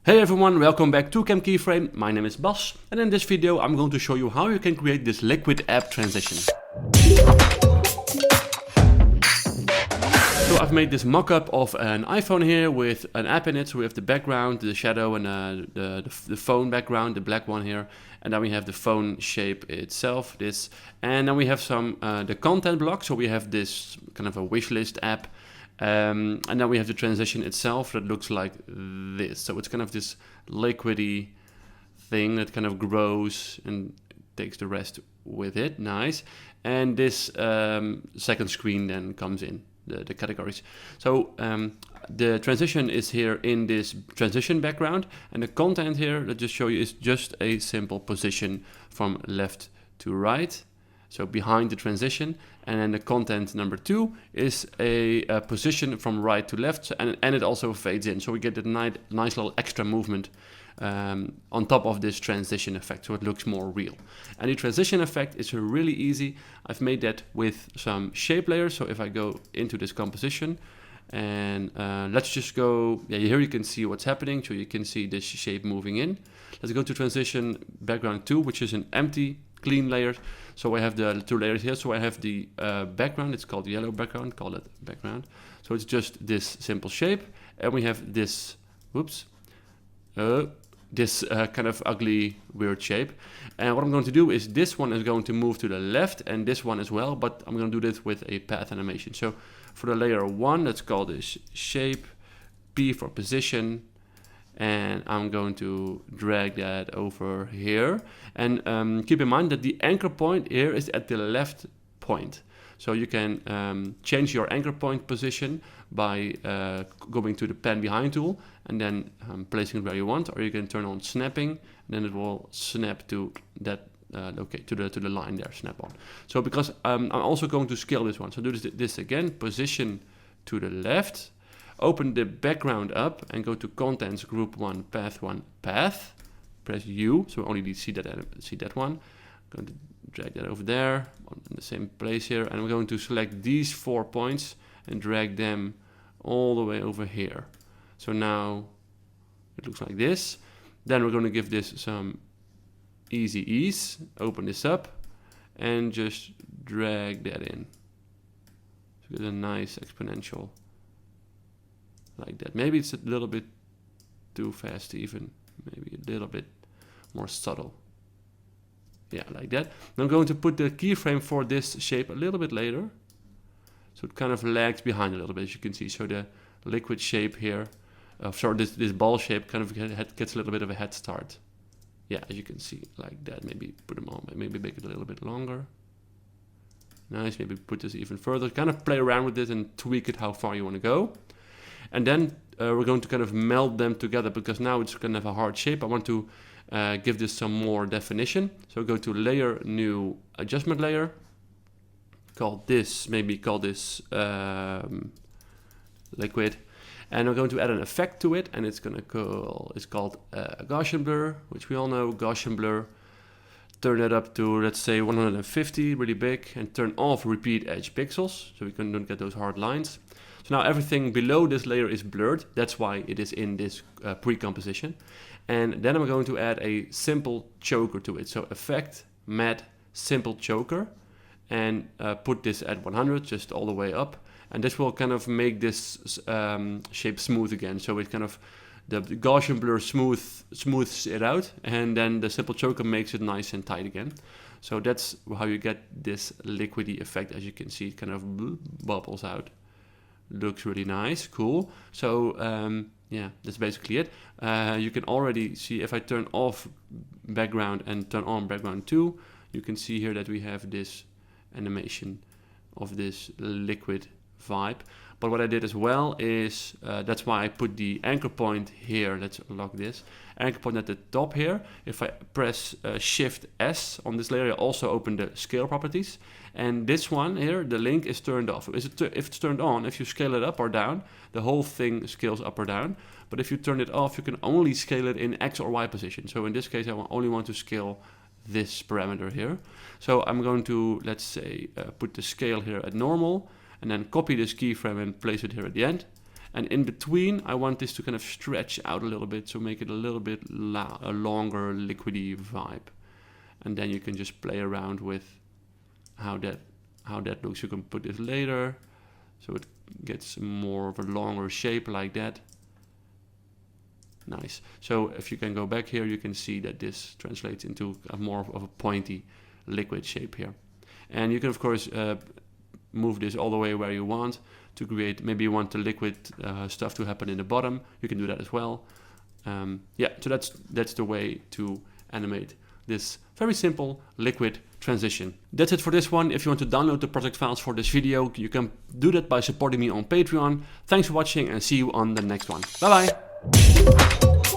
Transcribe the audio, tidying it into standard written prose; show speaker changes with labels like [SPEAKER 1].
[SPEAKER 1] Hey everyone, welcome back to Keyframe. My name is Bas, and in this video I'm going to show you how you can create this liquid app transition. So I've made this mock-up of an iPhone here with an app in it. So we have the background, the shadow, and the phone background, the black one here. And then we have the phone shape itself, this. And then we have some the content block. So we have this kind of a wish list app. And then we have the transition itself that looks like this. So it's kind of this liquidy thing that kind of grows and takes the rest with it. Nice. And this second screen then comes in, the categories. So the transition is here in this transition background. And the content here, that just show you, is just a simple position from left to right. So behind the transition, and then the content number 2 is a position from right to left, and it also fades in. So we get a nice little extra movement on top of this transition effect, so it looks more real. And the transition effect is really easy. I've made that with some shape layers. So if I go into this composition, and let's just go, here you can see what's happening. So you can see this shape moving in. Let's go to transition background 2, which is an empty clean layer. So I have the 2 layers here. So I have the background, it's called yellow background, call it background. So it's just this simple shape. And we have this, this kind of ugly, weird shape. And what I'm going to do is this one is going to move to the left and this one as well, but I'm going to do this with a path animation. So for the layer 1, let's call this shape, P for position, and I'm going to drag that over here. And keep in mind that the anchor point here is at the left point. So you can change your anchor point position by going to the pen behind tool and then placing it where you want, or you can turn on snapping, and then it will snap to that to the line there, snap on. So because I'm also going to scale this one, so do this again, position to the left, open the background up and go to contents, group 1, path, press U, so we only see that one. I'm going to drag that over there in the same place here, and we're going to select these 4 points and drag them all the way over here. So now it looks like this. Then we're going to give this some easy ease, open this up and just drag that in. So get a nice exponential like that. Maybe it's a little bit too fast even, maybe a little bit more subtle. Yeah, like that. I'm going to put the keyframe for this shape a little bit later. So it kind of lags behind a little bit, as you can see. So the liquid shape here, this ball shape kind of gets a little bit of a head start. Yeah, as you can see, like that. Maybe put them on, maybe make it a little bit longer. Nice, maybe put this even further. Kind of play around with this and tweak it how far you want to go. And then we're going to kind of meld them together because now it's kind of a hard shape. I want to give this some more definition. So go to layer, new adjustment layer. Maybe call this liquid. And we're going to add an effect to it, and it's called Gaussian blur, which we all know, Gaussian blur. Turn it up to, let's say, 150, really big, and turn off repeat edge pixels, so we don't get those hard lines. So now everything below this layer is blurred. That's why it is in this pre-composition. And then I'm going to add a simple choker to it. So effect, matte, simple choker, and put this at 100, just all the way up. And this will kind of make this shape smooth again. So it kind of, the Gaussian blur smooths it out, and then the simple choker makes it nice and tight again. So that's how you get this liquidy effect. As you can see, it kind of bubbles out. Looks really nice, cool. So yeah, that's basically it. You can already see if I turn off background and turn on background 2, you can see here that we have this animation of this liquid vibe. But what I did as well is, that's why I put the anchor point here. Let's unlock this. Anchor point at the top here. If I press Shift S on this layer, I also open the scale properties. And this one here, the link is turned off. If it's turned on, if you scale it up or down, the whole thing scales up or down. But if you turn it off, you can only scale it in X or Y position. So in this case, I only want to scale this parameter here. So I'm going to, let's say, put the scale here at normal, and then copy this keyframe and place it here at the end. And in between, I want this to kind of stretch out a little bit, so make it a little bit a longer liquidy vibe. And then you can just play around with how that looks. You can put this later, so it gets more of a longer shape like that. Nice. So if you can go back here, you can see that this translates into a more of a pointy liquid shape here. And you can of course move this all the way where you want to create. Maybe you want the liquid stuff to happen in the bottom. You can do that as well. Yeah, so that's the way to animate this very simple liquid transition. That's it for this one. If you want to download the project files for this video, you can do that by supporting me on Patreon. Thanks for watching and see you on the next one. Bye bye.